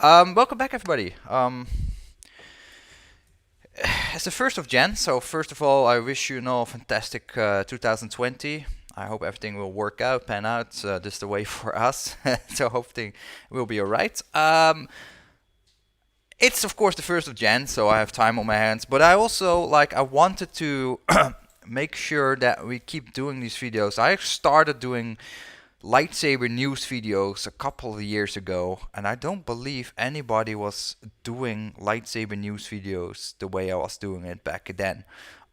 Welcome back, everybody. It's the 1st of Jan, so first of all, I wish you all a fantastic 2020. I hope everything will work out, pan out, just the way for us. So hopefully will be alright. It's of course the 1st of Jan, so I have time on my hands, but I also I wanted to make sure that we keep doing these videos. I started doing lightsaber news videos a couple of years ago, and I don't believe anybody was doing lightsaber news videos the way I was doing it back then.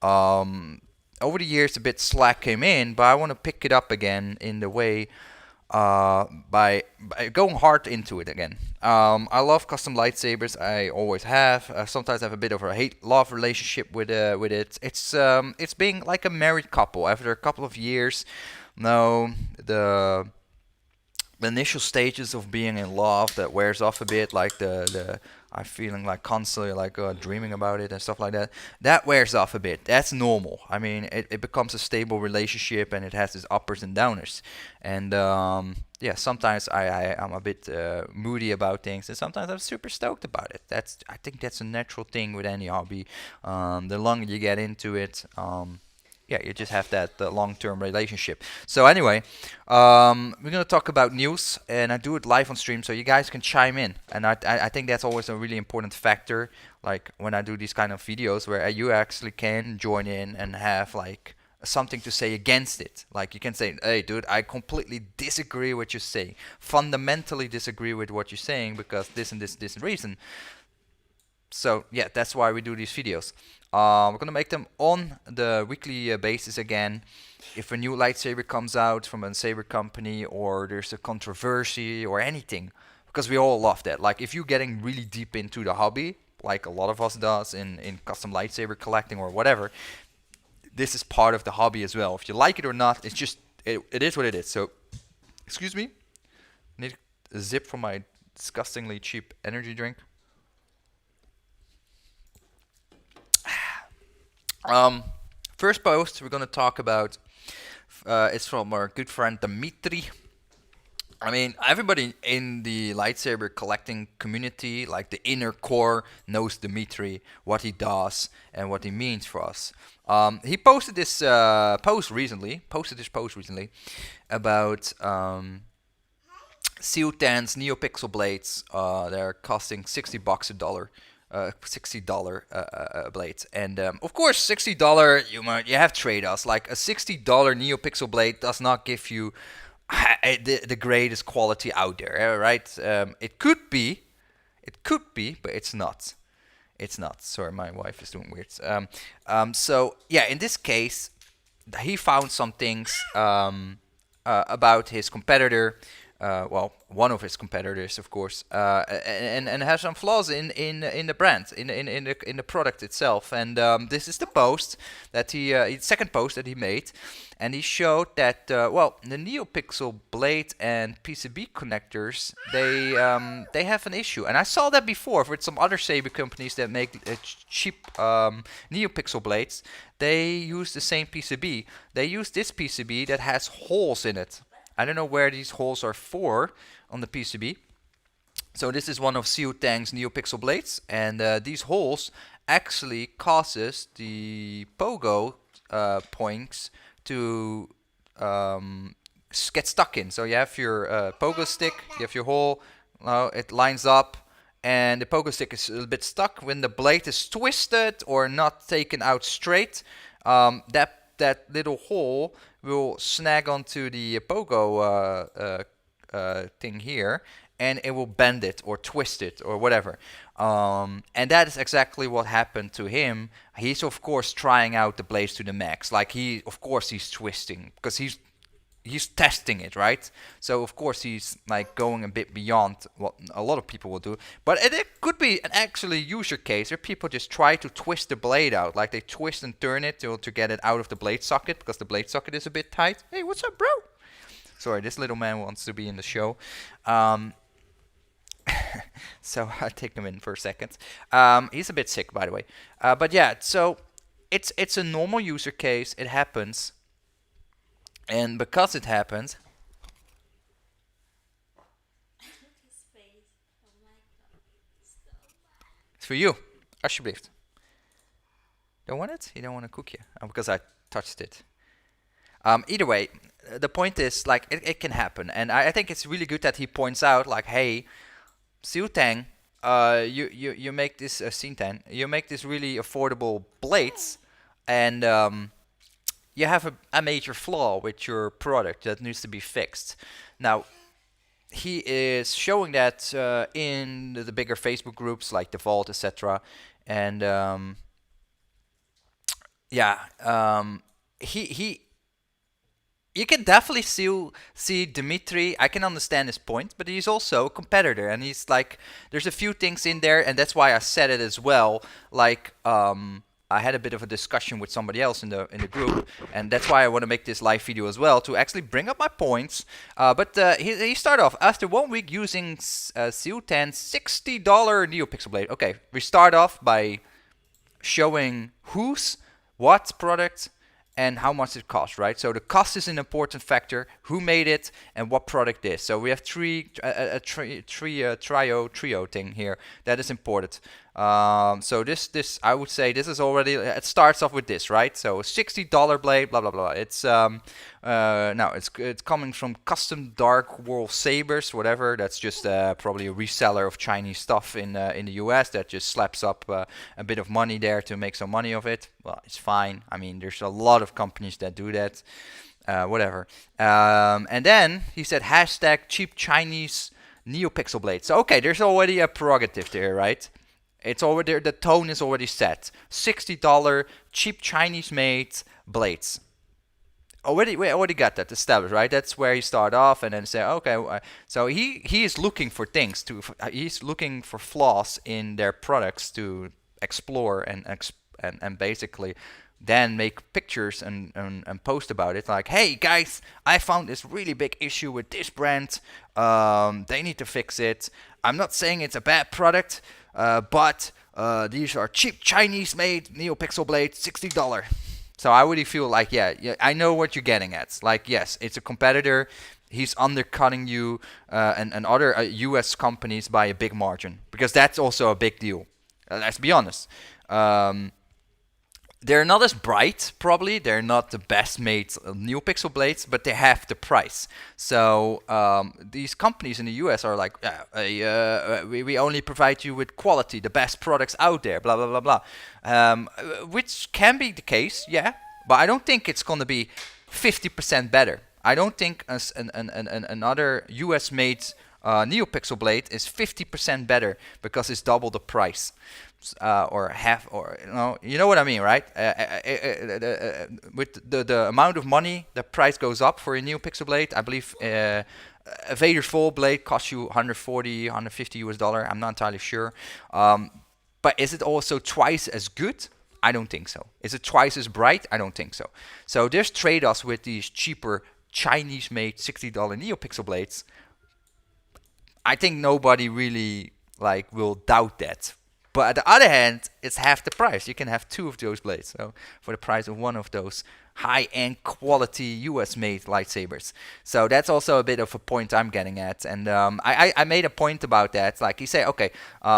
Um, Over the years, a bit slack came in, but I want to pick it up again in the way by going hard into it again. I love custom lightsabers. I always have. Sometimes I have a bit of a hate-love relationship with it. It's being like a married couple. After a couple of years, no, the initial stages of being in love that wears off a bit, like the I'm feeling like constantly dreaming about it and stuff like that. That wears off a bit. That's normal. I mean, it becomes a stable relationship and it has its uppers and downers. And yeah, sometimes I'm a bit moody about things, and sometimes I'm super stoked about it. I think that's a natural thing with any hobby. The longer you get into it, yeah, you just have that long-term relationship. So anyway, we're gonna talk about news, and I do it live on stream, so you guys can chime in. And I think that's always a really important factor. Like when I do these kind of videos, where you actually can join in and have like something to say against it. Like you can say, "Hey, dude, I completely disagree with what you're saying. Fundamentally disagree with what you're saying because this and reason." So yeah, that's why we do these videos. We're gonna make them on the weekly basis again. If a new lightsaber comes out from a saber company, or there's a controversy or anything, because we all love that. Like if you're getting really deep into the hobby, like a lot of us does in custom lightsaber collecting or whatever, this is part of the hobby as well. If you like it or not, it is what it is. So excuse me, need a zip from my disgustingly cheap energy drink. Um, First post we're gonna talk about is from our good friend Dimitri. I mean, everybody in the lightsaber collecting community, like the inner core, knows Dimitri, what he does, and what he means for us. He posted this post recently. About Ciel Tan's Neopixel blades. They're costing $60 a dollar. $60 blades, and of course $60 you have trade-offs. Like a $60 Neopixel blade does not give you the greatest quality out there, right? It could be, but it's not. It's not. Sorry, my wife is doing weird. So yeah, in this case, he found some things about his competitor. Well, one of his competitors, of course, and has some flaws in the brand, in the product itself. And this is the post that second post that he made, and he showed that well, the NeoPixel blade and PCB connectors, they have an issue. And I saw that before with some other saber companies that make cheap NeoPixel blades. They use the same PCB. They use this PCB that has holes in it. I don't know where these holes are for on the PCB. So this is one of Ciel Tan's NeoPixel blades, and these holes actually causes the pogo points to get stuck in. So you have your pogo stick, you have your hole, it lines up, and the pogo stick is a little bit stuck. When the blade is twisted or not taken out straight, that little hole will snag onto the pogo thing here, and it will bend it or twist it or whatever. And that is exactly what happened to him. He's of course trying out the blades to the max. Like of course he's twisting because he's testing it, right? So of course he's like going a bit beyond what a lot of people will do. But it could be an actually user case where people just try to twist the blade out, like they twist and turn it to get it out of the blade socket because the blade socket is a bit tight. Hey, what's up, bro? Sorry, this little man wants to be in the show. So I'll take him in for a second. He's a bit sick, by the way. But yeah, so it's a normal user case. It happens. And because it happens, for you. Alsjeblieft. Don't want it? You don't want a cookie? Oh, because I touched it. Either way, the point is, like, it can happen. And I think it's really good that he points out, like, hey, Ciel Tan, you make this, Ciel Tan, you make this really affordable blades, and you have a major flaw with your product that needs to be fixed. Now, he is showing that in the bigger Facebook groups like the Vault, etc. And yeah, he you can definitely see Dimitri. I can understand his point, but he's also a competitor, and he's like, there's a few things in there, and that's why I said it as well. Like, I had a bit of a discussion with somebody else in the group, and that's why I want to make this live video as well, to actually bring up my points. But he started off after 1 week using Ciel Tan $60 Neopixel blade. Okay, we start off by showing what product and how much it costs, right? So the cost is an important factor, who made it, and what product is. So we have trio thing here. That is important. So this I would say this is already, it starts off with this, right? So $60 blade, blah blah blah. It's now it's coming from Custom Dark World Sabers, whatever. That's just probably a reseller of Chinese stuff in the US that just slaps up a bit of money there to make some money of it. Well, it's fine. I mean, there's a lot of companies that do that. Whatever. And then he said hashtag cheap Chinese Neopixel blade. So okay, there's already a prerogative there, right? It's already, the tone is already set. $60 cheap Chinese made blades. We already got that established, right? That's where he started off, and then say, okay. So he is looking for things he's looking for flaws in their products to explore and basically then make pictures and post about it. Like, hey guys, I found this really big issue with this brand. They need to fix it. I'm not saying it's a bad product, but these are cheap Chinese-made Neopixel blades, $60. So I really feel like, yeah, I know what you're getting at. Like, yes, it's a competitor. He's undercutting you and other US companies by a big margin, because that's also a big deal. Let's be honest. They're not as bright, probably. They're not the best made Neopixel blades, but they have the price. So these companies in the US are like, we only provide you with quality, the best products out there, blah, blah, blah, blah. Which can be the case, yeah. But I don't think it's going to be 50% better. I don't think another US made Neopixel blade is 50% better because it's double the price. Or half, or you know what I mean, right? With the amount of money, the price goes up for a Neopixel blade. I believe a Vader's Fall blade costs you $140, $150. I'm not entirely sure. But is it also twice as good? I don't think so. Is it twice as bright? I don't think so. So there's trade-offs with these cheaper Chinese-made $60 Neopixel blades. I think nobody really will doubt that. But on the other hand, it's half the price. You can have 2 of those blades, so for the price of 1 of those high-end quality US-made lightsabers. So that's also a bit of a point I'm getting at. And I made a point about that. Like, he said, okay,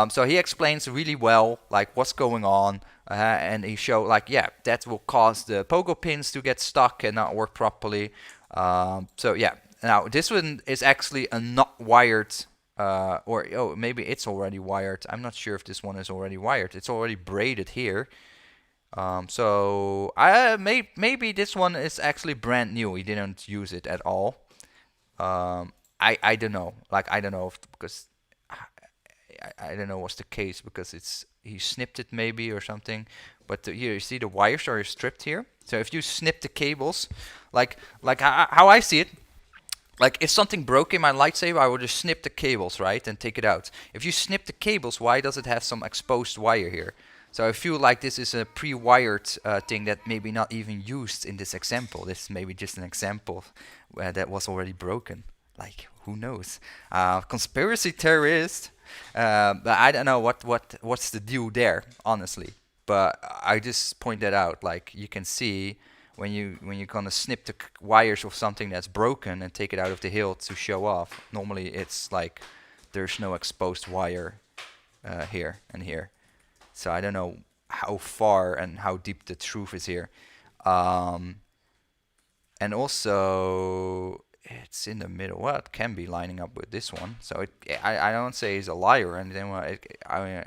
so he explains really well, like, what's going on. And he showed, like, yeah, that will cause the pogo pins to get stuck and not work properly. So, yeah. Now, this one is actually a not wired... or maybe it's already wired. I'm not sure if this one is already wired. It's already braided here. So maybe this one is actually brand new. He didn't use it at all. I don't know. Like, I don't know because I don't know what's the case, because he snipped it maybe or something. But here you see the wires are stripped here. So if you snip the cables, like how I see it. Like, if something broke in my lightsaber, I would just snip the cables, right, and take it out. If you snip the cables, why does it have some exposed wire here? So I feel like this is a pre-wired thing that maybe not even used in this example. This is maybe just an example that was already broken. Like, who knows? Conspiracy theorist. But I don't know what's the deal there, honestly. But I just point that out. Like, you can see... When you're gonna snip the wires of something that's broken and take it out of the hilt to show off, normally it's like there's no exposed wire here and here. So I don't know how far and how deep the truth is here. Um, and also, it's in the middle. Well, it can be lining up with this one. So I don't say he's a liar or anything. Well, I mean,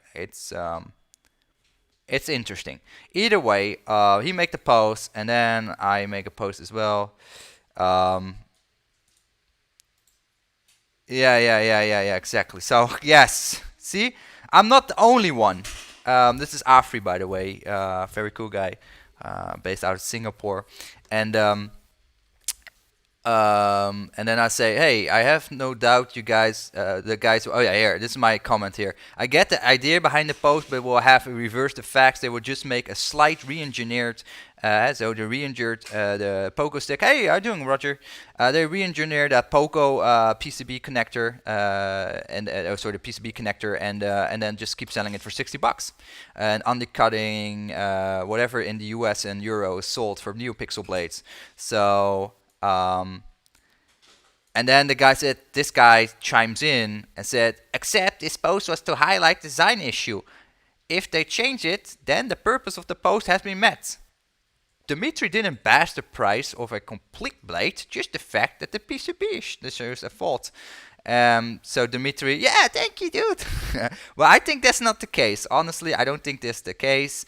it's interesting. Either way, he make the post, and then I make a post as well. Um, yeah, exactly. So yes, see, I'm not the only one. This is Afri, by the way, very cool guy, based out of Singapore, and and then I say, hey, I have no doubt you guys, the guys. Oh yeah, here. This is my comment here. I get the idea behind the post, but we'll have to reverse the facts. They will just make a slight re-engineered. So they re-engineered the Poco stick. Hey, how you doing, Roger? They re-engineered that Poco PCB connector, sorry, the PCB connector, and then just keep selling it for $60, and undercutting whatever in the US and Euro is sold for Neopixel blades. So. And then this guy chimes in and said, except this post was to highlight design issue. If they change it, then the purpose of the post has been met. Dimitri didn't bash the price of a complete blade, just the fact that the PCB shows a fault. So Dimitri, yeah, thank you, dude. Well, I think that's not the case. Honestly, I don't think that's the case.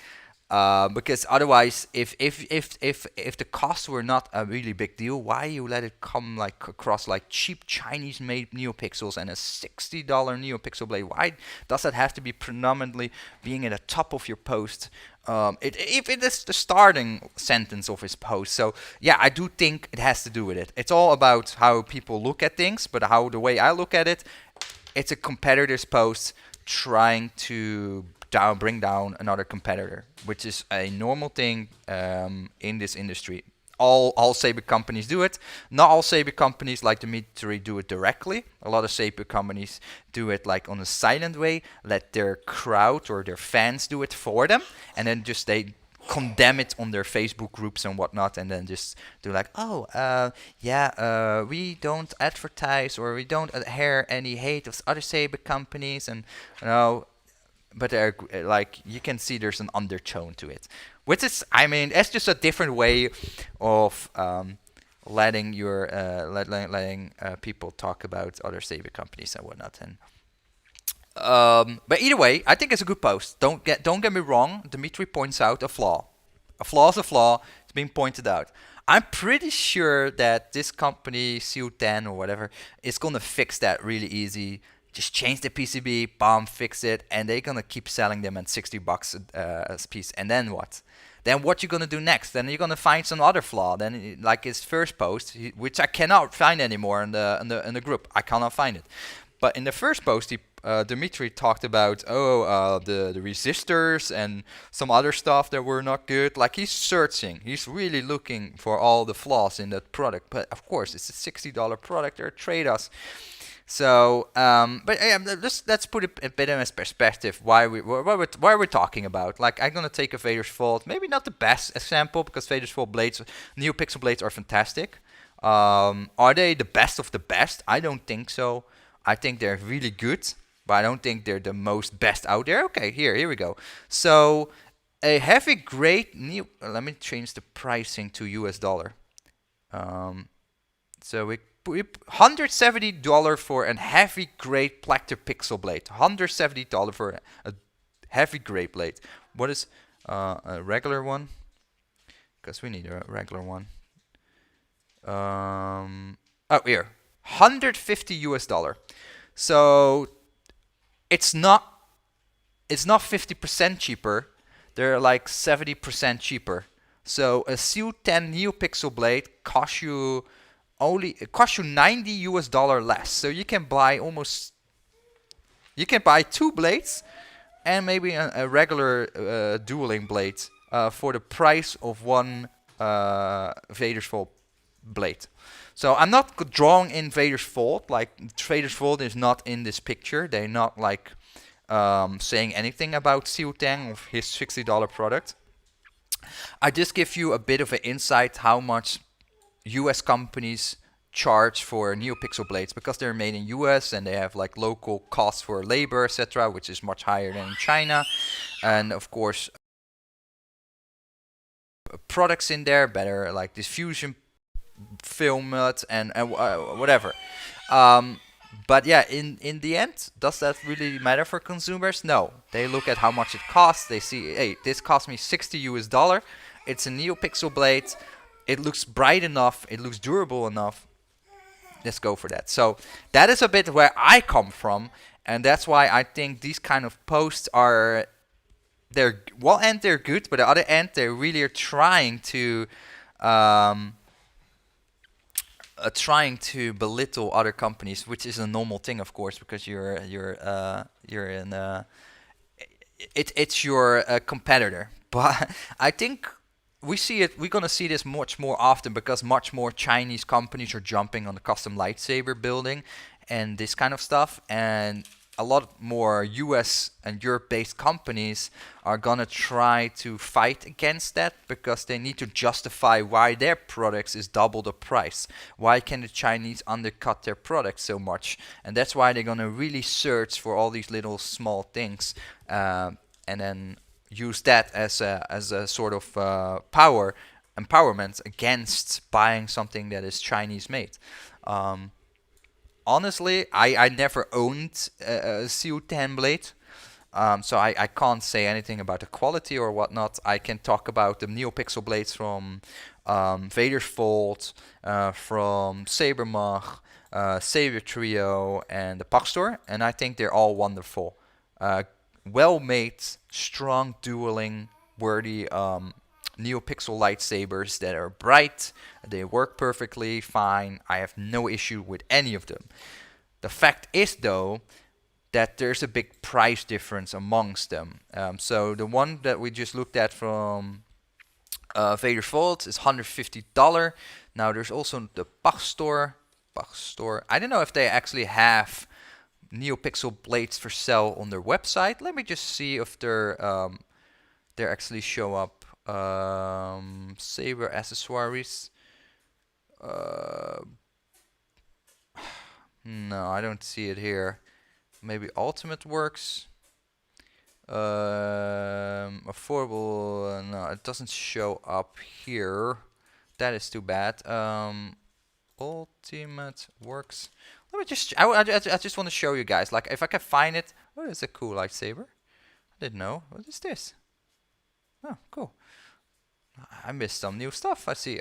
Because otherwise, if the costs were not a really big deal, why you let it come like across like cheap Chinese-made NeoPixels and a $60 NeoPixel blade? Why does that have to be predominantly being at the top of your post? If it is the starting sentence of his post. So yeah, I do think it has to do with it. It's all about how people look at things, but the way I look at it, it's a competitor's post trying to bring down another competitor, which is a normal thing in this industry. All Saber companies do it. Not all Saber companies like Dimitri do it directly. A lot of Saber companies do it like on a silent way, let their crowd or their fans do it for them, and then just they condemn it on their Facebook groups and whatnot, and then just do like, we don't advertise or we don't hear any hate of other Saber companies, and but like you can see there's an undertone to it, which is, I mean, it's just a different way of letting people talk about other Saber companies and whatnot. And but either way, I think it's a good post. Don't get me wrong. Dimitri points out a flaw. A flaw is a flaw. It's being pointed out. I'm pretty sure that this company, Ciel Tan or whatever, is gonna fix that really easy. Just change the PCB, bomb, fix it, and they're gonna keep selling them at $60 a piece. And then what? Then what you gonna do next? Then you're gonna find some other flaw. Then, like his first post, which I cannot find anymore in the group. I cannot find it. But in the first post, Dimitri talked about the resistors and some other stuff that were not good. Like he's searching, he's really looking for all the flaws in that product. But of course, it's a $60 product. They're trade-offs. So, but let's put it a bit in perspective. What we're talking about. Like, I'm gonna take a Vader's Fault. Maybe not the best example because Vader's Fault blades, Neopixel blades are fantastic. Are they the best of the best? I don't think so. I think they're really good, but I don't think they're the most best out there. Okay, here we go. So, a heavy grade let me change the pricing to US dollar. So we $170 for a heavy grade Plactor Pixel blade. $170 for a heavy grade blade. What is a regular one? Because we need a regular one. Here, $150 US. So it's not 50% cheaper. They're like 70% cheaper. So a Ciel Tan Neopixel blade costs you $90 US less. So you can buy two blades and maybe a regular dueling blade for the price of one Vader's Fault blade. So I'm not drawing in Vader's Fault. Like Vader's Fault is not in this picture. They're not like saying anything about Ciel Tan of his $60 product. I just give you a bit of an insight how much US companies charge for Neopixel blades because they're made in US and they have like local costs for labor, etc., which is much higher than in China. And of course, products in there, better like diffusion film and whatever. Um, but yeah, in the end, does that really matter for consumers? No. They look at how much it costs. They see, hey, this cost me 60 US dollar. It's a Neopixel blade. It looks bright enough. It looks durable enough. Let's go for that. So that is a bit where I come from, and that's why I think these kind of posts are, they're one end they're good, but the other end they really are um, trying to belittle other companies, which is a normal thing, of course, because you're in it's your competitor. But I think we're gonna see this much more often because much more Chinese companies are jumping on the custom lightsaber building and this kind of stuff, and a lot more US and Europe-based companies are gonna try to fight against that because they need to justify why their products is double the price. Why can the Chinese undercut their products so much? And that's why they're gonna really search for all these little small things, and then use that as a sort of empowerment against buying something that is Chinese made. Honestly, I never owned a Ciel Tan blade, so I can't say anything about the quality or whatnot. I can talk about the Neopixel blades from Vader's Vault, from Sabermach, Saber Trio, and the Paxtor, and I think they're all wonderful. Well-made, strong dueling, worthy Neopixel lightsabers that are bright. They work perfectly fine. I have no issue with any of them. The fact is, though, that there's a big price difference amongst them. So the one that we just looked at from Vader's Vault is $150. Now there's also the Paxtor. I don't know if they actually have Neopixel blades for sale on their website. Let me just see if they actually show up. Saber accessories. No, I don't see it here. Maybe Ultimate Works. Affordable. No, it doesn't show up here. That is too bad. Ultimate Works. Let me just. I just want to show you guys. Like, if I can find it. Oh, it's a cool lightsaber. I didn't know. What is this? Oh, cool. I missed some new stuff. I see.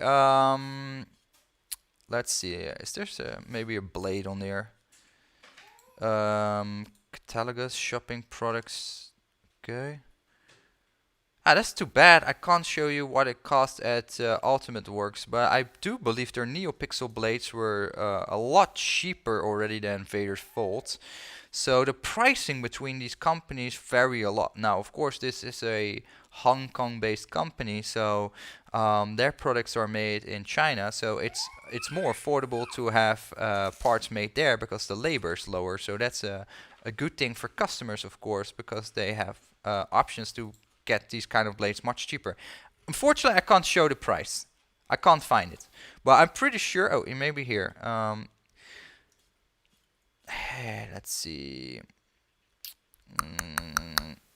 Let's see. Is there maybe a blade on there? Catalogus, shopping products. Okay. Ah, that's too bad. I can't show you what it cost at Ultimate Works, but I do believe their Neopixel blades were a lot cheaper already than Vader's Vault. So the pricing between these companies vary a lot. Now, of course, this is a Hong Kong-based company, so their products are made in China, so it's more affordable to have parts made there because the labor is lower. So that's a good thing for customers, of course, because they have options to get these kind of blades much cheaper. Unfortunately, I can't show the price. I can't find it, but I'm pretty sure. Oh, it may be here. Let's see.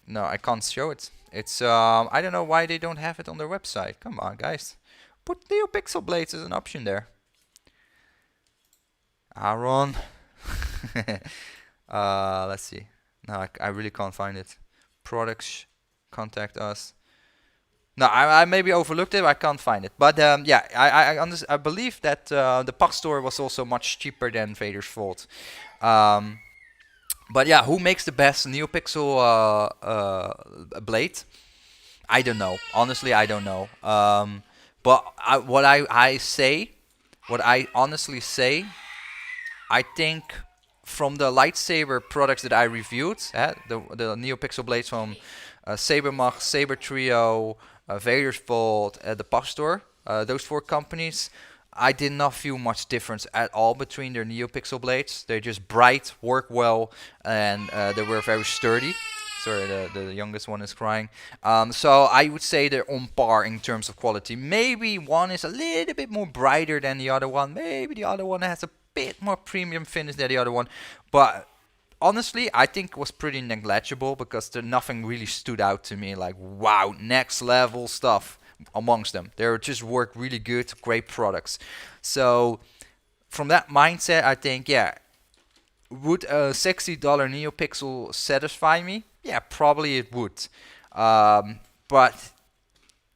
No, I can't show it. It's I don't know why they don't have it on their website. Come on, guys. Put Neopixel blades as an option there. Aaron. Let's see. No, I really can't find it. Products, contact us. No, I maybe overlooked it. I can't find it. But yeah, I believe that the Paxtor was also much cheaper than Vader's Vault. But yeah, who makes the best Neopixel blade? I don't know. Honestly, I don't know. But what I honestly say, I think from the lightsaber products that I reviewed, the Neopixel blades from Sabermach, Saber Trio, Vader's Vault, the Paxtor, those 4 companies, I did not feel much difference at all between their Neopixel blades. They're just bright, work well, and they were very sturdy. Sorry, the youngest one is crying. So I would say they're on par in terms of quality. Maybe one is a little bit more brighter than the other one. Maybe the other one has a bit more premium finish than the other one. But honestly, I think it was pretty negligible because nothing really stood out to me like, wow, next level stuff amongst them. They just work really good, great products. So from that mindset, I think, yeah, would a $60 Neopixel satisfy me? Yeah, probably it would. But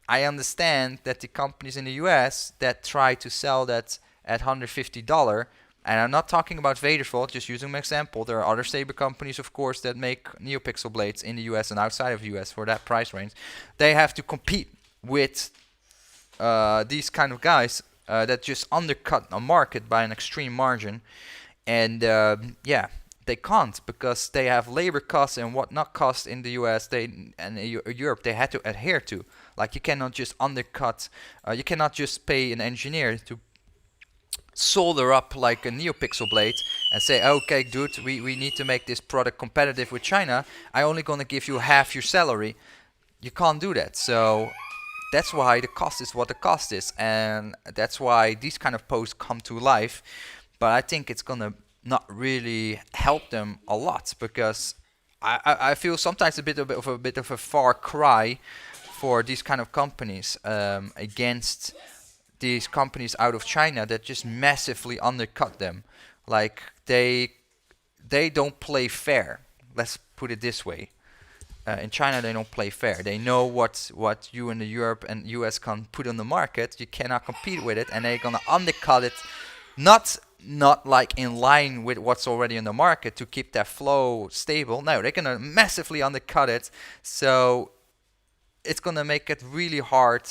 I understand that the companies in the US that try to sell that at $150, and I'm not talking about Vader's fault, just using an example. There are other saber companies, of course, that make Neopixel blades in the US and outside of the US for that price range. They have to compete with these kind of guys that just undercut a market by an extreme margin. And yeah, they can't because they have labor costs and whatnot costs in the US and Europe they had to adhere to. Like you cannot just undercut, you cannot just pay an engineer to solder up like a Neopixel blade and say, okay, dude, we need to make this product competitive with China. I only gonna give you half your salary. You can't do that. So that's why the cost is what the cost is, and that's why these kind of posts come to life. But I think it's gonna not really help them a lot because I feel sometimes a bit of a far cry for these kind of companies against these companies out of China that just massively undercut them. Like they don't play fair. Let's put it this way. In China, they don't play fair. They know what you in the Europe and US can put on the market. You cannot compete with it, and they're gonna undercut it. Not like in line with what's already in the market to keep that flow stable. No, they're gonna massively undercut it. So it's gonna make it really hard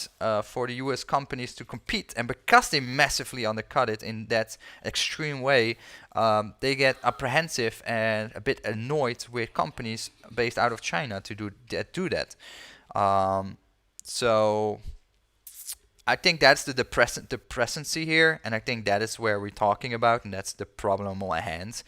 for the US companies to compete. And because they massively undercut it in that extreme way, they get apprehensive and a bit annoyed with companies based out of China to do that. So I think that's the depressancy here, and I think that is where we're talking about, and that's the problem on hand.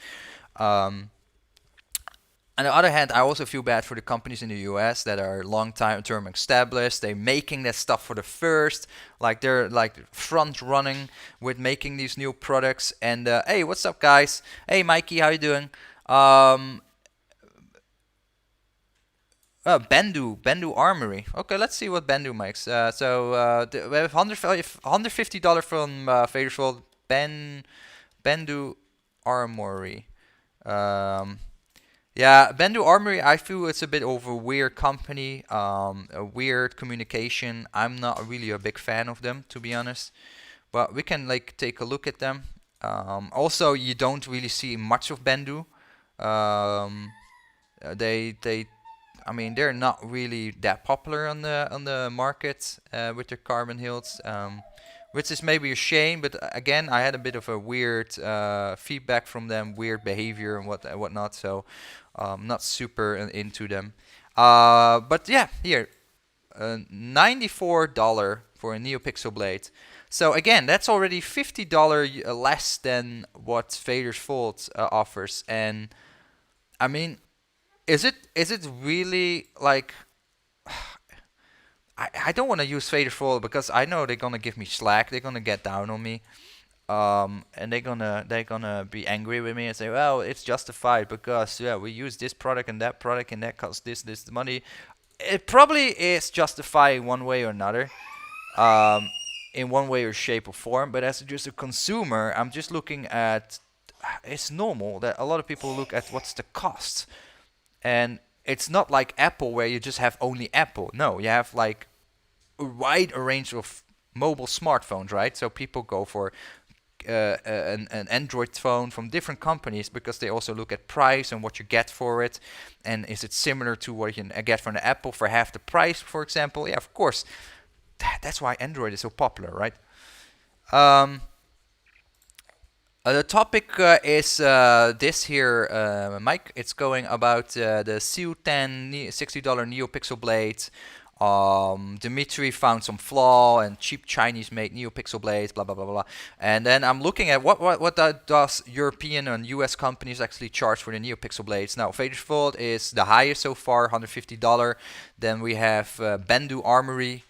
On the other hand, I also feel bad for the companies in the US that are long-term established. They're making that stuff for the first, like they're like front running with making these new products. And hey, what's up, guys? Hey, Mikey, how you doing? Bendu Armory. Okay, let's see what Bendu makes. We have $150 from Fadersfold. Bendu Armory. Yeah, Bendu Armory, I feel it's a bit of a weird company, a weird communication. I'm not really a big fan of them, to be honest. But we can like take a look at them. Also, you don't really see much of Bendu. I mean, they're not really that popular on the market with their carbon hilts, which is maybe a shame. But again, I had a bit of a weird feedback from them, weird behavior and whatnot. So not super into them. But yeah, here, $94 for a Neopixel blade. So again, that's already $50 less than what Vader's Vault offers. And I mean, is it really like? I don't want to use Vader's Vault because I know they're gonna give me slack. They're gonna get down on me. And they're gonna be angry with me and say, well, it's justified because yeah, we use this product and that costs this money. It probably is justified one way or another, in one way or shape or form. But as just a consumer, I'm just looking at. It's normal that a lot of people look at what's the cost, and it's not like Apple where you just have only Apple. No, you have like a wide range of mobile smartphones, right? So people go for an Android phone from different companies because they also look at price and what you get for it, and is it similar to what you can get from the Apple for half the price, for example? Yeah, of course. That's why Android is so popular, right? The topic is this here, Mike. It's going about the Ciel Tan $60 Neopixel blade Dimitri found some flaw and cheap Chinese-made NeoPixel blades, blah blah blah blah. And then I'm looking at what does European and US companies actually charge for the NeoPixel blades. Now, Vadersfold is the highest so far, $150. Then we have Bendu Armory,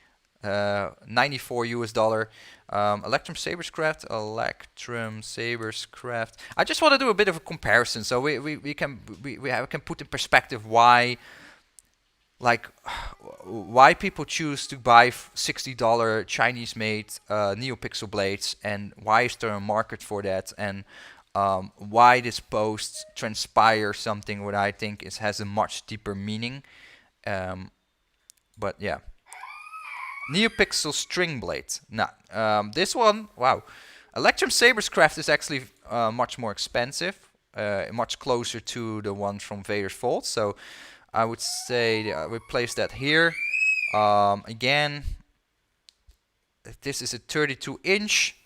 94 US dollar. Electrum Saberscraft, Electrum Saberscraft. I just want to do a bit of a comparison, so we can put in perspective why, like, why people choose to buy $60 Chinese-made NeoPixel blades, and why is there a market for that, and why this post transpires something what I think has a much deeper meaning. But yeah. Neopixel string blade. Now, this one, wow. Electrum Saberscraft is actually much more expensive, much closer to the one from Vadersfold. So I would say we place that here. Again, this is a 32-inch.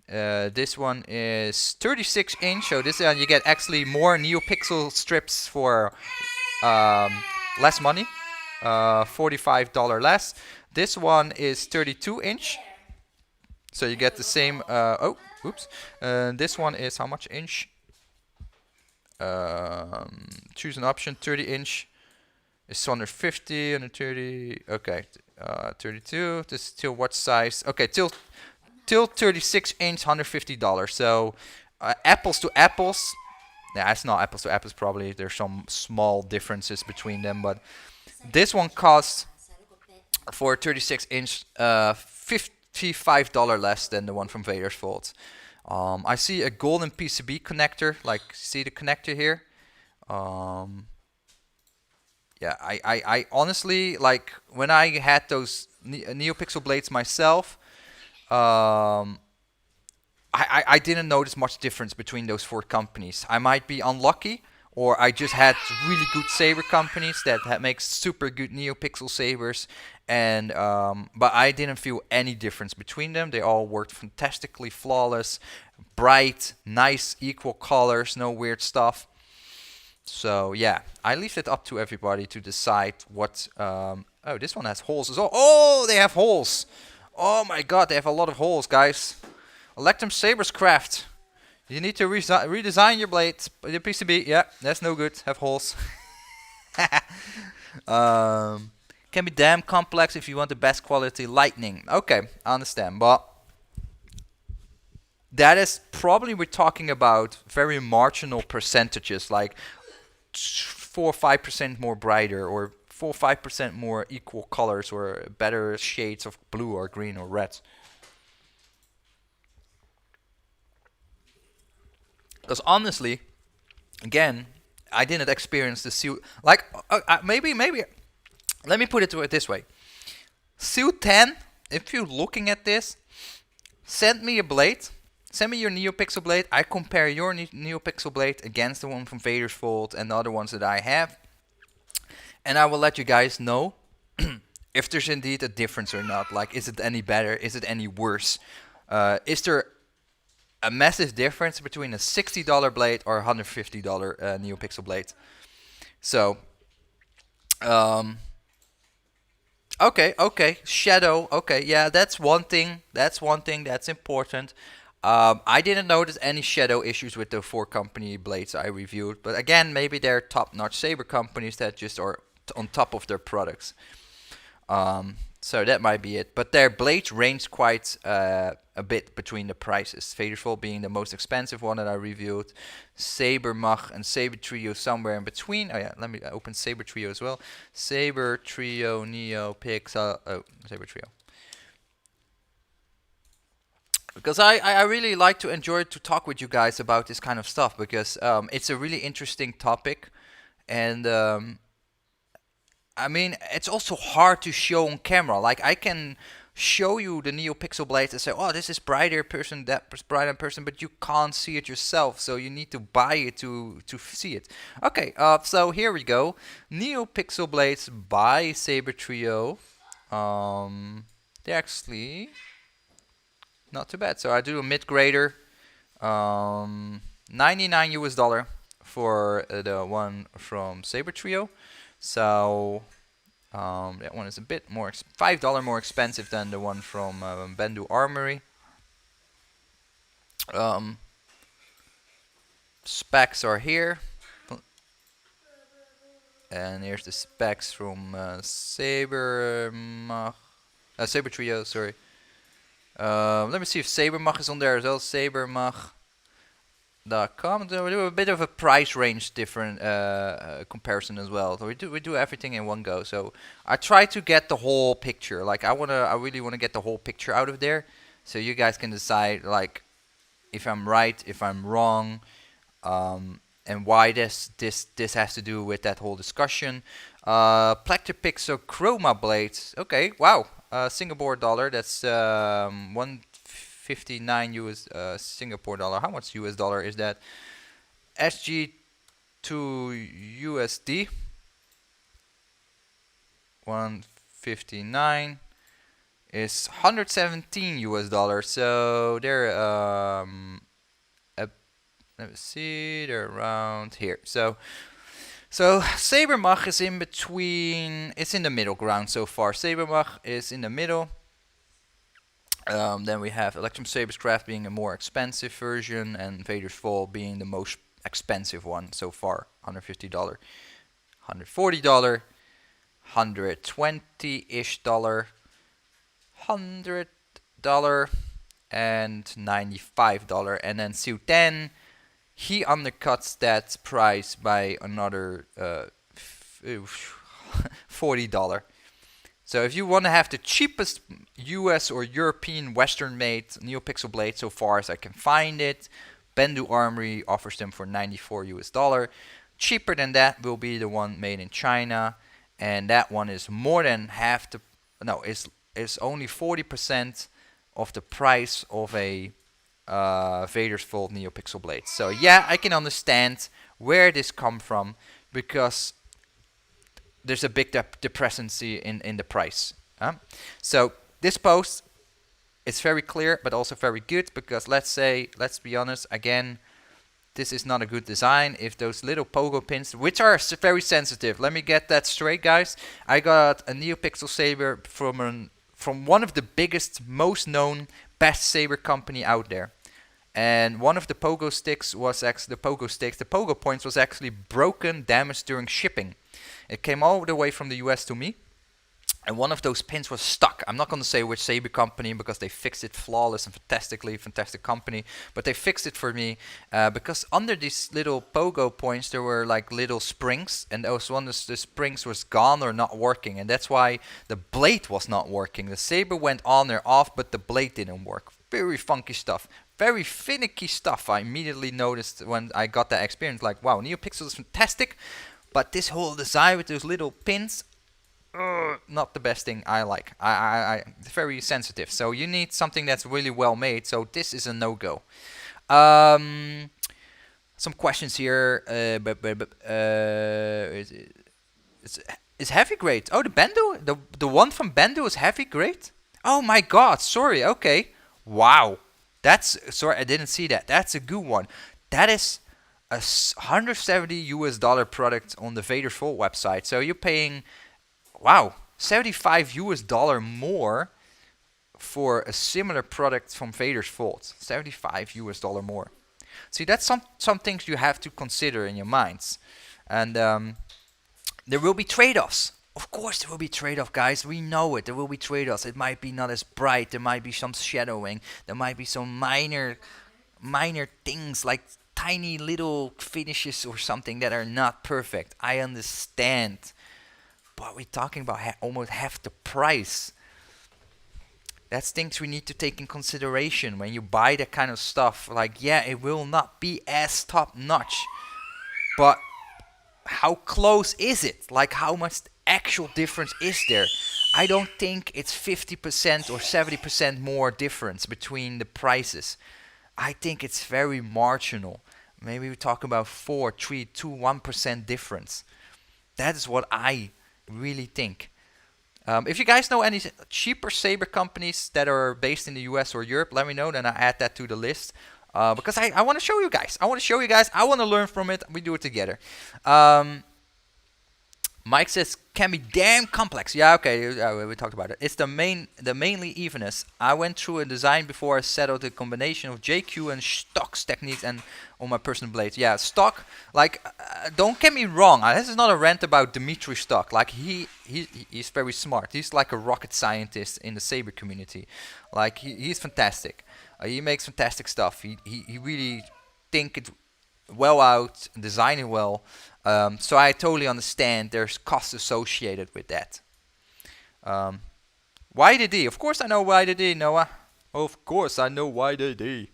This one is 36-inch. So this you get actually more Neopixel strips for less money, $45 less. This one is 32-inch, so you get the same. Oh, oops. This one is how much inch? Choose an option. 30-inch is 150, 130. Okay, 32. This is till what size? Okay, till 36-inch, $150. So apples to apples. Yeah, it's not apples to apples. Probably there's some small differences between them, but this one costs, for 36-inch, $55 less than the one from Vadersfold. I see a golden PCB connector, like, see the connector here? Yeah, I honestly, like, when I had those NeoPixel blades myself, I didn't notice much difference between those four companies. I might be unlucky, or I just had really good saber companies that make super good NeoPixel sabers, and but I didn't feel any difference between them. They all worked fantastically flawless, bright, nice, equal colors, no weird stuff. So yeah, I leave it up to everybody to decide what. Oh, this one has holes as well. Oh, they have holes. Oh my God, they have a lot of holes, guys. Electrum Saberscraft. You need to redesign your blade, your PCB. Yeah, that's no good. Have holes. Can be damn complex if you want the best quality lightning. Okay, I understand. But that is probably, we're talking about very marginal percentages, like 4 or 5% more brighter, or 4 or 5% more equal colors, or better shades of blue or green or red. Because honestly, again, I didn't experience the Ciel. Like, maybe, let me put it this way. Ciel Tan, if you're looking at this, send me a blade. Send me your Neopixel blade. I compare your Neopixel blade against the one from Vadersfold and the other ones that I have. And I will let you guys know if there's indeed a difference or not. Like, is it any better? Is it any worse? Is there a massive difference between a $60 blade or a $150 Neopixel blade? So, okay, shadow. Okay, yeah, that's one thing. That's important. I didn't notice any shadow issues with the 4 company blades I reviewed, but again, maybe they're top-notch saber companies that just are on top of their products. So that might be it. But their blades range quite a bit between the prices. Vadersfold being the most expensive one that I reviewed. Saber Mach and Saber Trio somewhere in between. Oh yeah, let me open Saber Trio as well. Saber Trio, Neopixel. Oh, Saber Trio. Because I really like to enjoy to talk with you guys about this kind of stuff, because it's a really interesting topic, and I mean, it's also hard to show on camera. Like, I can show you the Neopixel blades and say, oh, this is brighter person, that brighter person, but you can't see it yourself, so you need to buy it to see it. Okay, so here we go. Neopixel blades by Saber Trio. They're actually not too bad. So I do a mid-grader, 99 US dollar for the one from Saber Trio. So That one is a bit more, $5 more expensive than the one from Bendu Armory. Specs are here. And here's the specs from Saber Trio, sorry. Let me see if Sabermach is on there as well. Sabermach.com. We do a bit of a price range different comparison as well. So we do everything in one go. So I try to get the whole picture. Like I really wanna get the whole picture out of there, so you guys can decide like if I'm right, if I'm wrong, and why this has to do with that whole discussion. Plectropixel Chroma blades. Okay, wow. Singapore dollar. That's 159 US Singapore dollar. How much US dollar is that? SG to USD. 159 is 117 US dollars. So they're let me see, they're around here. So Sabermach is in between. It's in the middle ground so far. Sabermach is in the middle. Then we have Electrum Saberscraft being a more expensive version, and Vader's Fall being the most expensive one so far. $150, $140, $120-ish, $100, and $95. And then Ciel Tan, he undercuts that price by another $40. So if you want to have the cheapest US or European Western made Neopixel blade so far as I can find it, Bendu Armory offers them for 94 US dollar. Cheaper than that will be the one made in China, and that one is more than half the, no, it's only 40% of the price of a Vader's Vault Neopixel blade. So yeah, I can understand where this come from, because there's a big discrepancy in the price. So this post is very clear, but also very good, because let's be honest, again, this is not a good design. If those little pogo pins, which are very sensitive, let me get that straight, guys. I got a Neopixel saber from one of the biggest, most known, best saber company out there. And one of the pogo sticks was actually the pogo points was actually broken, damaged during shipping. It came all the way from the US to me, and one of those pins was stuck. I'm not going to say which saber company, because they fixed it flawless and fantastic company, but they fixed it for me because under these little pogo points there were like little springs, and those ones, the springs was gone or not working, and that's why the blade was not working. The saber went on or off, but the blade didn't work. Very funky stuff. Very finicky stuff. I immediately noticed when I got that experience, like, wow, Neopixel is fantastic, but this whole design with those little pins, not the best thing I like. It's very sensitive. So you need something that's really well made. So this is a no-go. Some questions here. Is heavy grade? Oh, the Bendu? The one from Bendu is heavy grade? Oh my god, sorry, okay. Wow. Sorry, I didn't see that. That's a good one. That is a $170 US product on the Vader's Vault website. So you're paying, wow, $75 US more for a similar product from Vader's Vault. $75 US more. See, that's some things you have to consider in your minds. And there will be trade-offs. Of course there will be trade-off, guys. We know it. There will be trade-offs. It might be not as bright. There might be some shadowing. There might be some minor things like tiny little finishes or something that are not perfect. I understand. But we're talking about almost half the price. That's things we need to take in consideration when you buy that kind of stuff. Like, yeah, it will not be as top-notch. But how close is it? Like, how much actual difference is there? I don't think it's 50% or 70% more difference between the prices. I think it's very marginal. Maybe we talk about 4, 3, 2, 1% difference. That is what I really think. If you guys know any cheaper saber companies that are based in the US or Europe, let me know, then I add that to the list. Because I want to show you guys. I want to learn from it. We do it together. Mike says can be damn complex. Yeah, okay, we talked about it. It's the mainly evenness. I went through a design before I settled the combination of JQ and stocks techniques and on my personal blades. Yeah, stock. Like, don't get me wrong. This is not a rant about Dimitri Stock. Like he's very smart. He's like a rocket scientist in the saber community. Like he's fantastic. He makes fantastic stuff. He really think it well out, design it well. So I totally understand there's costs associated with that. YDD, of course I know YDD, Noah. Of course I know YDD.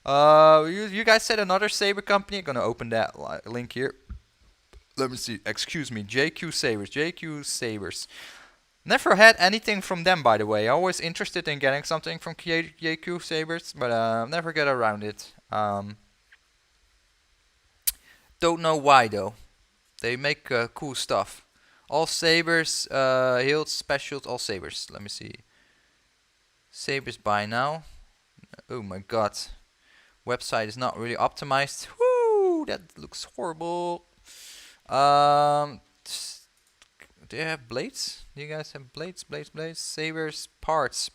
You guys said another saber company. I'm gonna open that link here. Let me see. Excuse me. JQ Sabers. JQ Sabers. Never had anything from them, by the way. Always interested in getting something from JQ Sabers, but never get around it. Don't know why though. They make cool stuff. All sabers, hilt specials, all sabers. Let me see. Sabers buy now. Oh my god. Website is not really optimized. Woo! That looks horrible. Do you have blades? Do you guys have blades? Blades? Sabers, parts.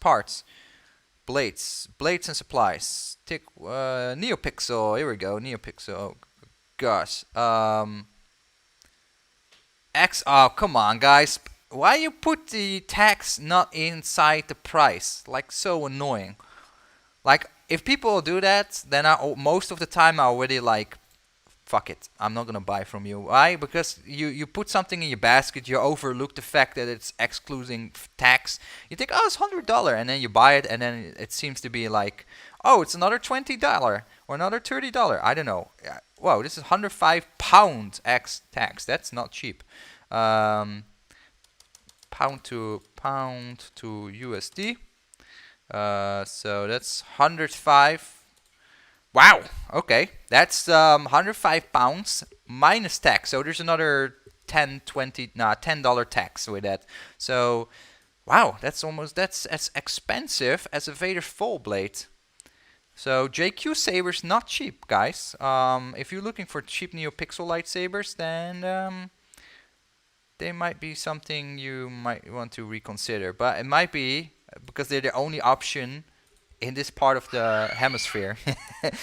Blades and supplies. Neopixel. Here we go. Neopixel. Oh gosh. Oh, come on, guys. Why you put the tax not inside the price? Like, so annoying. Like, if people do that, then most of the time I already like, fuck it. I'm not gonna buy from you. Why? Because you put something in your basket, you overlook the fact that it's excluding tax. You think, oh, it's $100, and then you buy it, and then it seems to be like, oh, it's another $20 or another $30. I don't know. Wow, this is £105 ex tax. That's not cheap. Pound to USD. So that's 105. Wow. Okay, that's 105 pounds minus tax. So there's another $10 tax with that. So wow, that's as expensive as a Vader's Fall blade. So JQ sabers not cheap, guys. If you're looking for cheap Neopixel lightsabers, then they might be something you might want to reconsider. But it might be because they're the only option in this part of the hemisphere.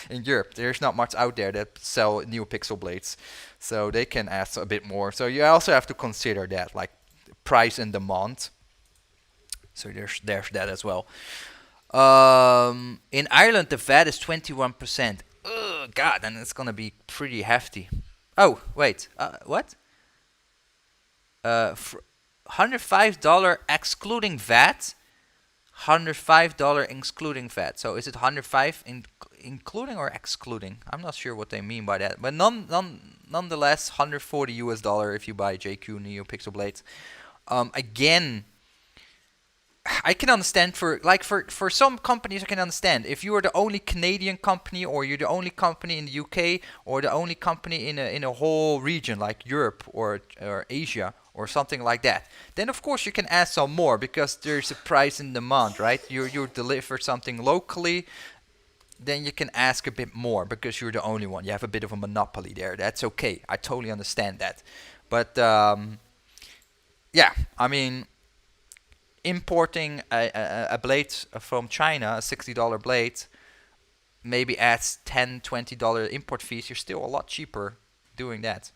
In Europe, there's not much out there that sell Neopixel blades, so they can ask a bit more. So you also have to consider that, like price and demand. So there's that as well. In Ireland, the VAT is 21%. Oh God, then it's gonna be pretty hefty. Oh wait, what? $105 excluding VAT. $105 excluding VAT. So is it 105 including or excluding? I'm not sure what they mean by that. But nonetheless, $140 if you buy JQ Neopixel blades. Again, I can understand for some companies I can understand. If you are the only Canadian company, or you're the only company in the UK, or the only company in a whole region like Europe or Asia or something like that, then of course you can ask some more because there's a price and demand, right? You deliver something locally, then you can ask a bit more because you're the only one. You have a bit of a monopoly there. That's okay. I totally understand that. But yeah, I mean, importing a blade from China, a $60 blade, maybe adds $10-20 import fees. You're still a lot cheaper doing that.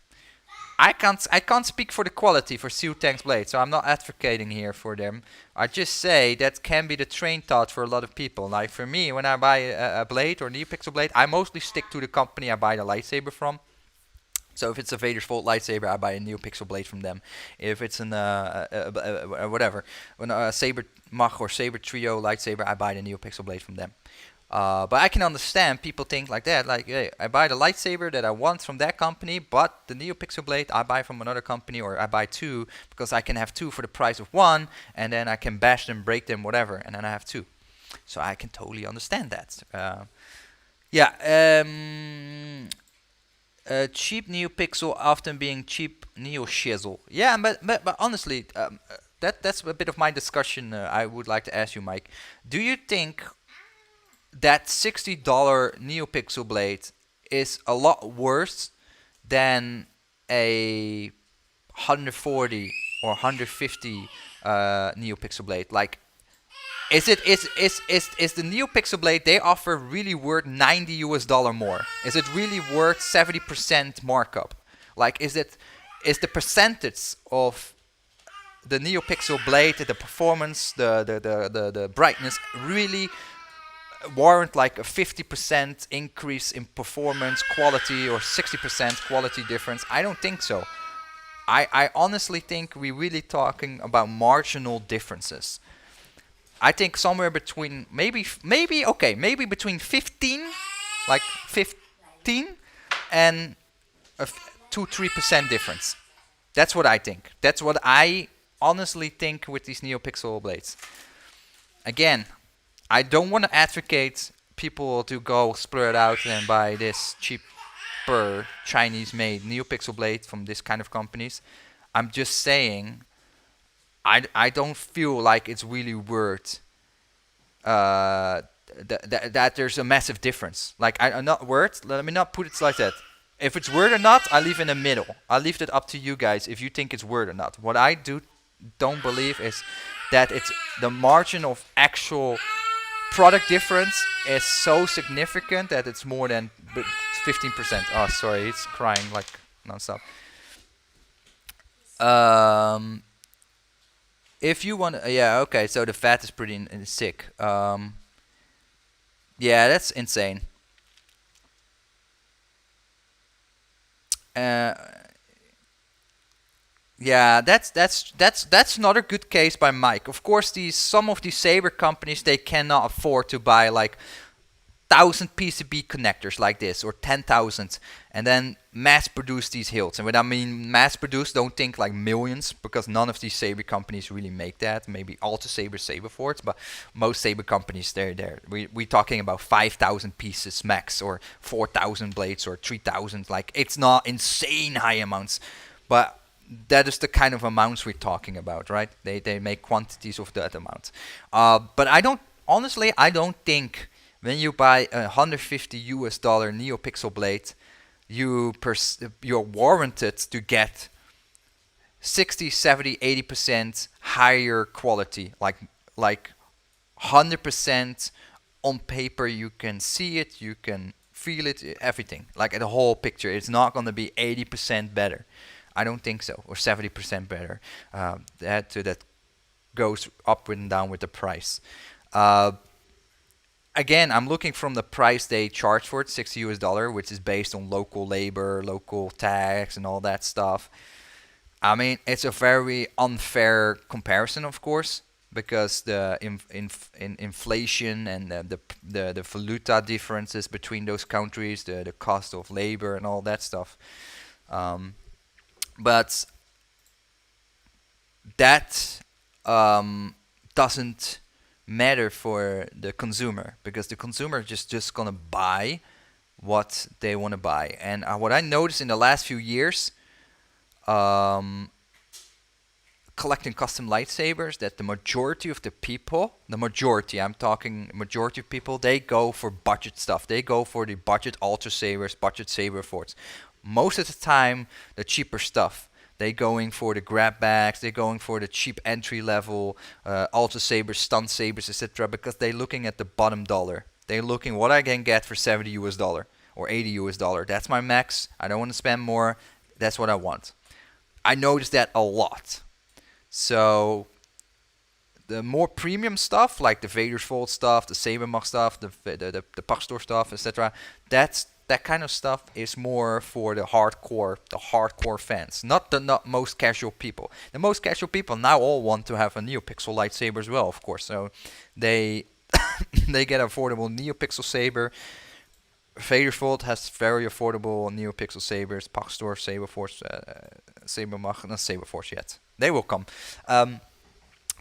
I can't speak for the quality for Ciel Tan's blade, so I'm not advocating here for them. I just say that can be the train thought for a lot of people. Like for me, when I buy a blade or a Neopixel blade, I mostly stick to the company I buy the lightsaber from. So if it's a Vader's Vault lightsaber, I buy a Neopixel blade from them. If it's an whatever, when a Saber Mach or Saber Trio lightsaber, I buy the Neopixel blade from them. But I can understand people think like that, like, hey, I buy the lightsaber that I want from that company, but the Neopixel blade I buy from another company, or I buy two because I can have two for the price of one, and then I can bash them, break them, whatever, and then I have two. So I can totally understand that. Cheap Neopixel often being cheap Neo-Shizzle. Yeah, but honestly, that's a bit of my discussion. I would like to ask you, Mike. Do you think that $60 Neopixel blade is a lot worse than a 140 or 150 Neopixel blade? Like, is the Neopixel blade they offer really worth $90 more? Is it really worth 70% markup? Like, is the percentage of the Neopixel blade, the performance, the brightness really warrant like a 50% increase in performance quality or 60% quality difference? I don't think so. I honestly think we're really talking about marginal differences. I think somewhere between maybe between 15, like 15, and a 2-3% difference. That's what I think. That's what I honestly think with these NeoPixel blades. Again, I don't want to advocate people to go splurge out and buy this cheaper Chinese-made NeoPixel blade from this kind of companies. I'm just saying I don't feel like it's really worth that there's a massive difference. Like, I'm not worth. Let me not put it like that. If it's worth or not, I leave in the middle. I leave it up to you guys if you think it's worth or not. What I don't believe is that it's the margin of actual product difference is so significant that it's more than 15%. Oh, sorry, it's crying like nonstop. If you want, yeah, okay. So the fat is pretty sick. Yeah, that's insane. Uh, yeah, that's not a good case by Mike. Of course, some of these saber companies they cannot afford to buy like 1,000 PCB connectors like this or 10,000 and then mass produce these hilts. And when I mean mass produce, don't think like millions because none of these saber companies really make that. Maybe Alta Saber, Saberforts, but most saber companies we're talking about 5,000 pieces max or 4,000 blades or 3,000. Like, it's not insane high amounts, but that is the kind of amounts we're talking about, right? They make quantities of that amount. But I don't think when you buy a $150 NeoPixel blade, you're warranted to get 60, 70, 80% higher quality, like 100% on paper. You can see it, you can feel it, everything, like the whole picture. It's not going to be 80% better. I don't think so, or 70% better. That goes up and down with the price. Again, I'm looking from the price they charge for it, $60, which is based on local labor, local tax, and all that stuff. I mean, it's a very unfair comparison, of course, because the inflation and the valuta differences between those countries, the cost of labor, and all that stuff. But that doesn't matter for the consumer because the consumer is just gonna buy what they want to buy. And what I noticed in the last few years, collecting custom lightsabers, that the majority of the people, I'm talking majority of people, they go for budget stuff. They go for the budget Ultra Sabers, budget Saber Forts. Most of the time, the cheaper stuff. They're going for the grab bags, they're going for the cheap entry level Ultra Sabers, Stunt Sabers, etc. because they're looking at the bottom dollar. They're looking what I can get for $70 or $80. That's my max. I don't want to spend more. That's what I want. I noticed that a lot. So the more premium stuff, like the Vader's Fold stuff, the Sabermach stuff, the Pastor stuff, etc. That kind of stuff is more for the hardcore fans, not most casual people. The most casual people now all want to have a NeoPixel lightsaber as well, of course. So they they get affordable NeoPixel saber. Vaderfold has very affordable NeoPixel sabers. Pastor, Saberforce, Sabermach, not Saberforce yet. They will come. But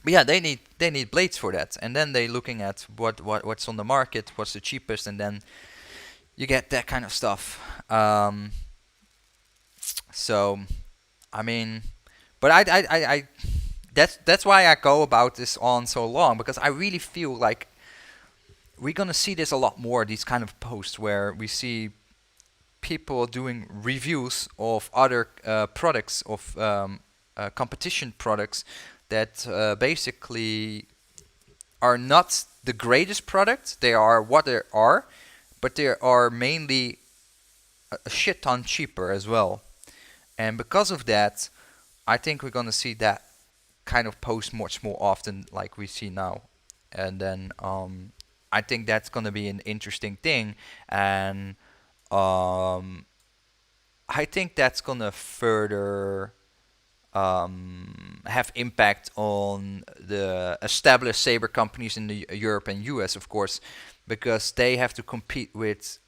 yeah, they need blades for that, and then they're looking at what's on the market, what's the cheapest, and then you get that kind of stuff. So, I mean, but I that's why I go about this on so long, because I really feel like we're gonna see this a lot more. These kind of posts where we see people doing reviews of other products of competition products that basically are not the greatest products. They are what they are, but they are mainly a shit ton cheaper as well. And because of that, I think we're gonna see that kind of post much more often, like we see now. And then I think that's gonna be an interesting thing, and um, I think that's gonna further have impact on the established saber companies in the Europe and US, of course, because they have to compete with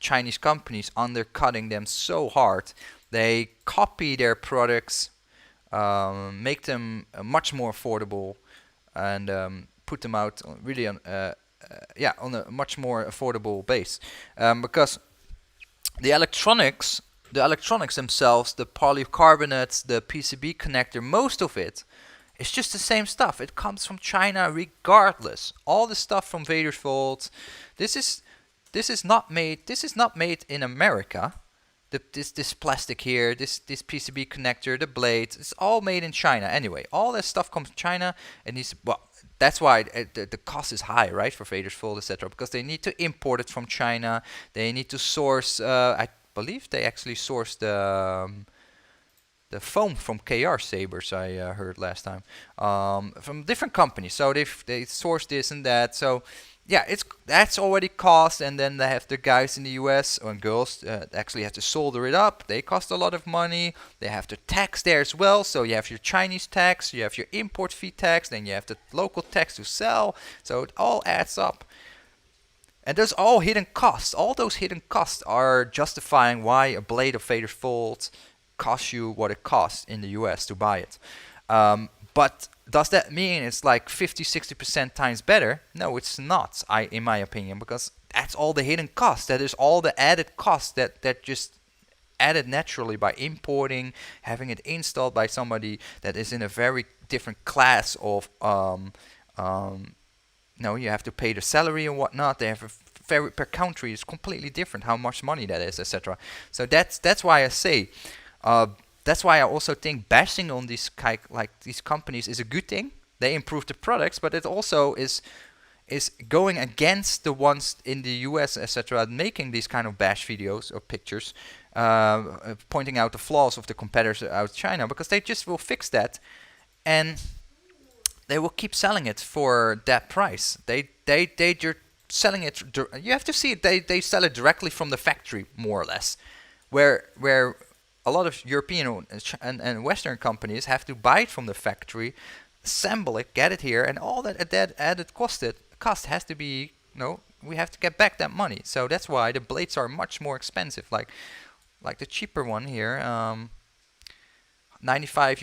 Chinese companies, undercutting them so hard. They copy their products, make them much more affordable, and put them out really on a much more affordable base. Because the electronics, the electronics themselves, the polycarbonates, the PCB connector, most of it is just the same stuff. It comes from China regardless. All the stuff from Vader's Vault, this is this is not made. This is not made in America. This plastic here, this PCB connector, the blade, it's all made in China. Anyway, all this stuff comes from China, and that's why the cost is high, right, for Vader's Vault, etc. Because they need to import it from China. They need to source. I believe they actually sourced the foam from KR sabers. I heard last time from different companies. So they source this and that. So yeah, that's already cost, and then they have the guys in the US and girls actually have to solder it up. They cost a lot of money. They have the tax there as well. So you have your Chinese tax, you have your import fee tax, then you have the local tax to sell. So it all adds up. And there's all hidden costs. All those hidden costs are justifying why a blade of Vader's Vault costs you what it costs in the US to buy it. But does that mean it's like 50-60% times better? No, it's not, in my opinion, because that's all the hidden costs. That is all the added costs that just added naturally by importing, having it installed by somebody that is in a very different class of no, you have to pay the salary and whatnot. They have a very per country is completely different how much money that is, etc. So that's why I say, that's why I also think bashing on these these companies is a good thing. They improve the products, but it also is going against the ones in the US, etc., making these kind of bash videos or pictures, pointing out the flaws of the competitors out of China, because they just will fix that, and they will keep selling it for that price. They're selling it. You have to see it. They sell it directly from the factory, more or less, where a lot of European and Western companies have to buy it from the factory, assemble it, get it here, and all that added cost has to be, we have to get back that money. So that's why the blades are much more expensive. Like the cheaper one here, $95, 95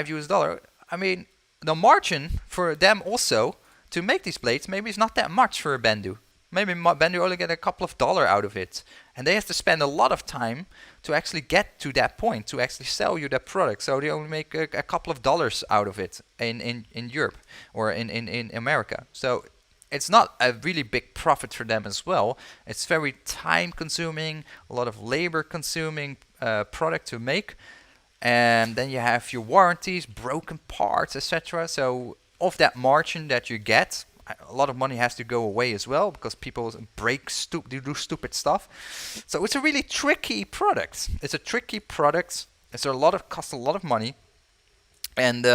US dollar. I mean, the margin for them also to make these blades maybe is not that much for a Bendu. Maybe Bendu only get a couple of dollars out of it, and they have to spend a lot of time to actually get to that point, to actually sell you that product. So they only make a couple of dollars out of it in Europe or in America. So it's not a really big profit for them as well. It's very time consuming, a lot of labor consuming product to make. And then you have your warranties, broken parts, etc. So of that margin that you get, a lot of money has to go away as well, because people do stupid stuff. So it's a really tricky product. It's a tricky product. It's costs a lot of money, and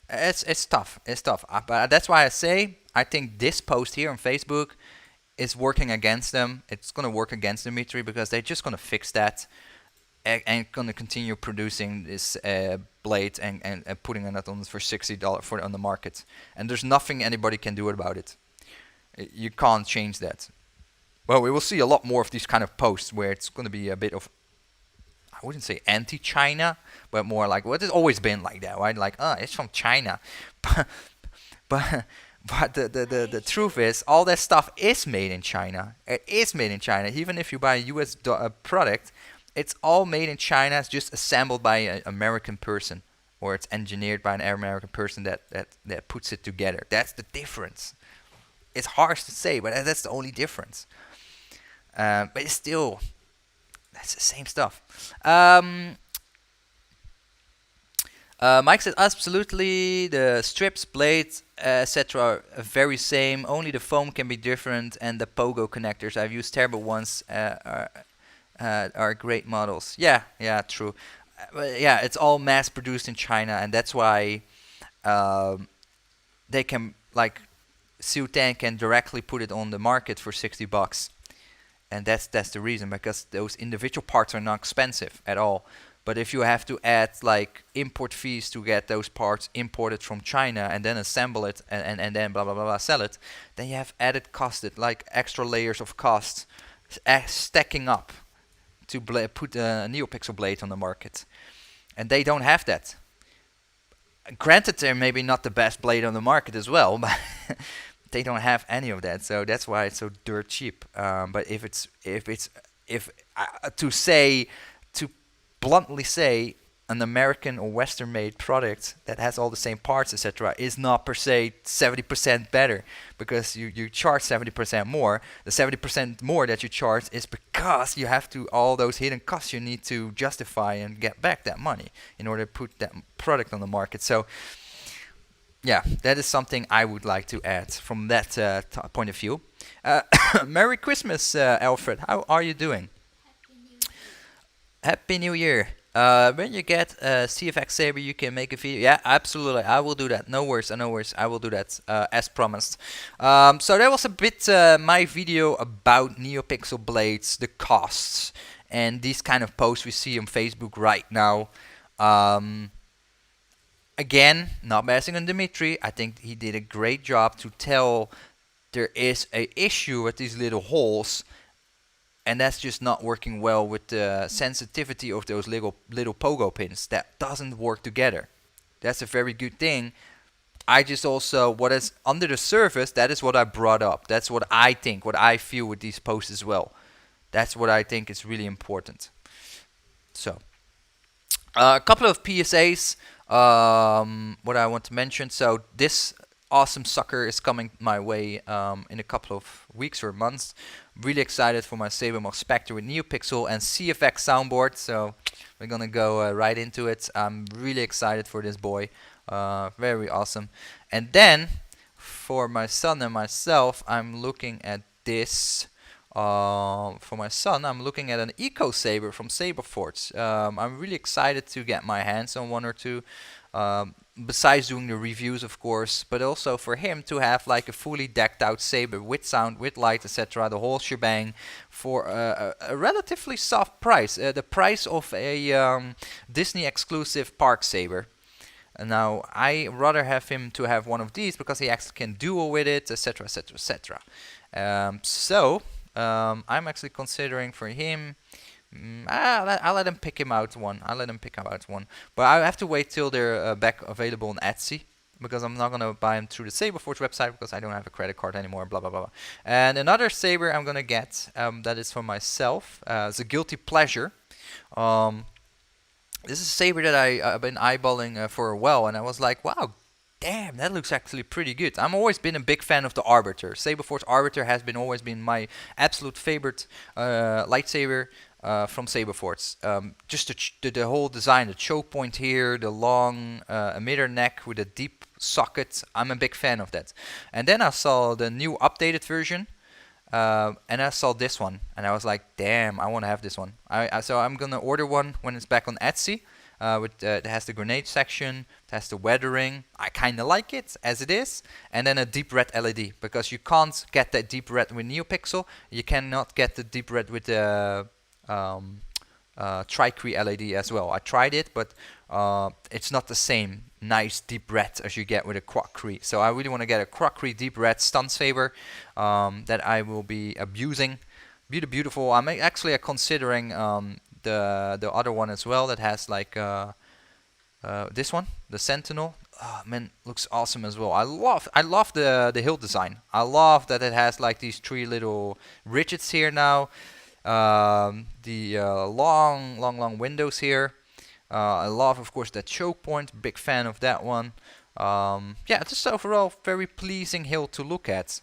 it's tough. It's tough. But that's why I say I think this post here on Facebook is working against them. It's gonna work against Dimitri, because they're just gonna fix that and gonna continue producing this blade and putting it on for $60 on the market. And there's nothing anybody can do about it. You can't change that. Well, we will see a lot more of these kind of posts where it's gonna be a bit of, I wouldn't say anti-China, but more like, well, it's always been like that, right? Like, it's from China, but the truth is, all that stuff is made in China. It is made in China. Even if you buy a US product, it's all made in China. It's just assembled by an American person, or it's engineered by an American person that puts it together. That's the difference. It's harsh to say, but that's the only difference. But it's still, that's the same stuff. Mike said absolutely the strips, blades, etc. are very same. Only the foam can be different, and the pogo connectors. I've used terrible ones. Are great models. Yeah, yeah, true. But yeah, it's all mass produced in China, and that's why um, they can like Ciel Tan can directly put it on the market for $60, and that's the reason, because those individual parts are not expensive at all. But if you have to add like import fees to get those parts imported from China and then assemble it and then blah blah blah blah sell it, then you have added cost, like extra layers of cost stacking up to put a Neopixel blade on the market, and they don't have that. Granted, they're maybe not the best blade on the market as well, but they don't have any of that, so that's why it's so dirt cheap. But if to say to bluntly say an American or Western made product that has all the same parts, etc., is not per se 70% better because you charge 70% more. The 70% more that you charge is because you have to all those hidden costs you need to justify and get back that money in order to put that product on the market. So yeah, that is something I would like to add from that point of view. Merry Christmas, Alfred. How are you doing? Happy New Year. When you get a CFX Saber, you can make a video. Yeah, absolutely. I will do that. No worries, no worries. I will do that as promised. So that was a bit my video about NeoPixel blades, the costs, and these kind of posts we see on Facebook right now. Again, not bashing on Dimitri. I think he did a great job to tell there is a issue with these little holes, and that's just not working well with the sensitivity of those little pogo pins. That doesn't work together. That's a very good thing. I just also, what is under the surface, that is what I brought up. That's what I think, what I feel with these posts as well. That's what I think is really important. So, a couple of PSAs. What I want to mention. So this awesome sucker is coming my way in a couple of weeks or months. Really excited for my SaberMox Spectre with Neopixel and CFX soundboard. So we're gonna go right into it. I'm really excited for this boy. Very awesome. And then for my son and myself, I'm looking at this. For my son, I'm looking at an Eco Saber from Saberforge. I'm really excited to get my hands on one or two. Besides doing the reviews, of course, but also for him to have like a fully decked out saber with sound, with light, etc., the whole shebang, for a relatively soft price, the price of a Disney exclusive park saber. Now I rather have him to have one of these because he actually can duel with it, etc., etc., etc. I'm actually considering for him. I'll let him pick him out one. But I have to wait till they're back available on Etsy, because I'm not gonna buy them through the Saberforge website because I don't have a credit card anymore. Blah blah blah. And another saber I'm gonna get that is for myself. It's a guilty pleasure. This is a saber that I've been eyeballing for a while, and I was like, wow. Damn, that looks actually pretty good. I'm always been a big fan of the Arbiter. Saberforge Arbiter has always been my absolute favorite lightsaber from Saberforge. Just the whole design, the choke point here, the long emitter neck with a deep socket. I'm a big fan of that. And then I saw the new updated version, and I saw this one, and I was like, damn, I want to have this one. So I'm gonna order one when it's back on Etsy. It has the grenade section, it has the weathering. I kind of like it as it is, and then a deep red LED, because you can't get that deep red with Neopixel. You cannot get the deep red with the Tricree LED as well. I tried it, but it's not the same nice deep red as you get with a Quackree. So I really want to get a Quackree deep red stun saber that I will be abusing. Beautiful. I'm actually considering the other one as well that has like this one, the Sentinel. Oh, man, looks awesome as well. I love the hilt design. I love that it has like these three little ridges here now. The long windows here. I love, of course, that choke point. Big fan of that one. Yeah, just overall very pleasing hilt to look at.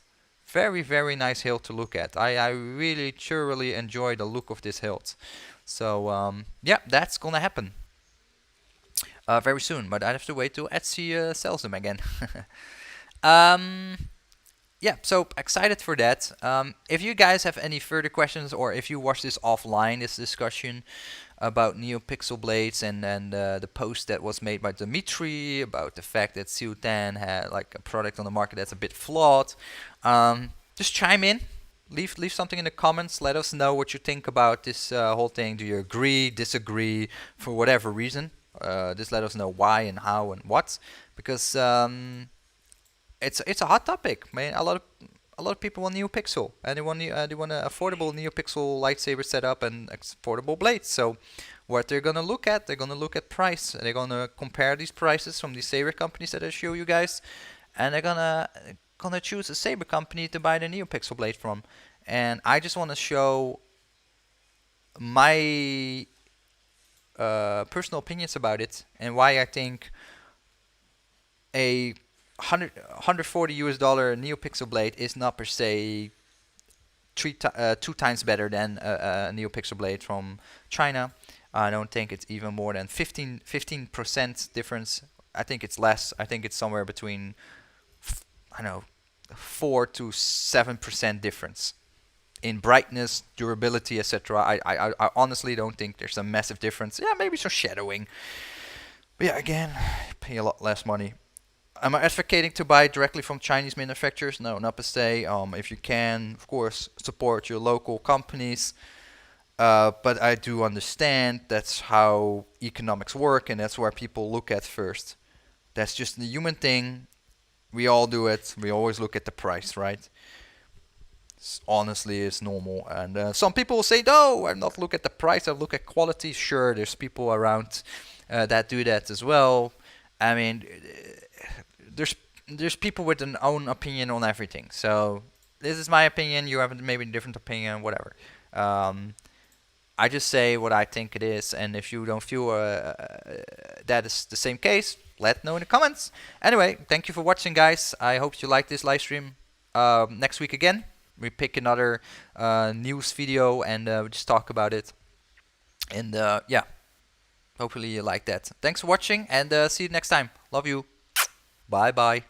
Very, very nice hilt to look at. I really thoroughly enjoy the look of this hilt. So yeah, that's gonna happen very soon. But I have to wait till Etsy sells them again. um, yeah, so excited for that. If you guys have any further questions, or if you watch this offline, this discussion about Neopixel blades, and the post that was made by Dimitri about the fact that Ciel Tan had like a product on the market that's a bit flawed, just chime in. Leave something in the comments. Let us know what you think about this whole thing. Do you agree, disagree, for whatever reason? Just let us know why and how and what, because it's a hot topic, man. A lot of people want Neopixel, and they want an affordable Neopixel lightsaber setup and affordable blades. So what they're gonna look at, they're gonna look at price. They're gonna compare these prices from these saber companies that I show you guys, and they're gonna choose a saber company to buy the Neopixel blade from. And I just want to show my personal opinions about it and why I think a 140 US dollar Neopixel blade is not per se two times better than a Neopixel blade from China. I don't think it's even more than 15% difference. I think it's less. I think it's somewhere between I don't know 4 to 7% difference in brightness, durability, etc. I honestly don't think there's a massive difference. Yeah, maybe some shadowing. But yeah, again, pay a lot less money. Am I advocating to buy directly from Chinese manufacturers? No, not per se. If you can, of course, support your local companies. But I do understand that's how economics work, and that's where people look at first. That's just the human thing. We all do it. We always look at the price, right? Honestly, it's normal. And some people will say, no, I not look at the price, I look at quality. Sure, there's people around that do that as well. I mean, there's people with an own opinion on everything. So this is my opinion. You have maybe a different opinion, whatever. I just say what I think it is, and if you don't feel that is the same case, let know in the comments. Anyway, thank you for watching, guys. I hope you like this live stream. Next week again, we pick another news video and we just talk about it. And yeah, hopefully you like that. Thanks for watching, and see you next time. Love you. Bye bye.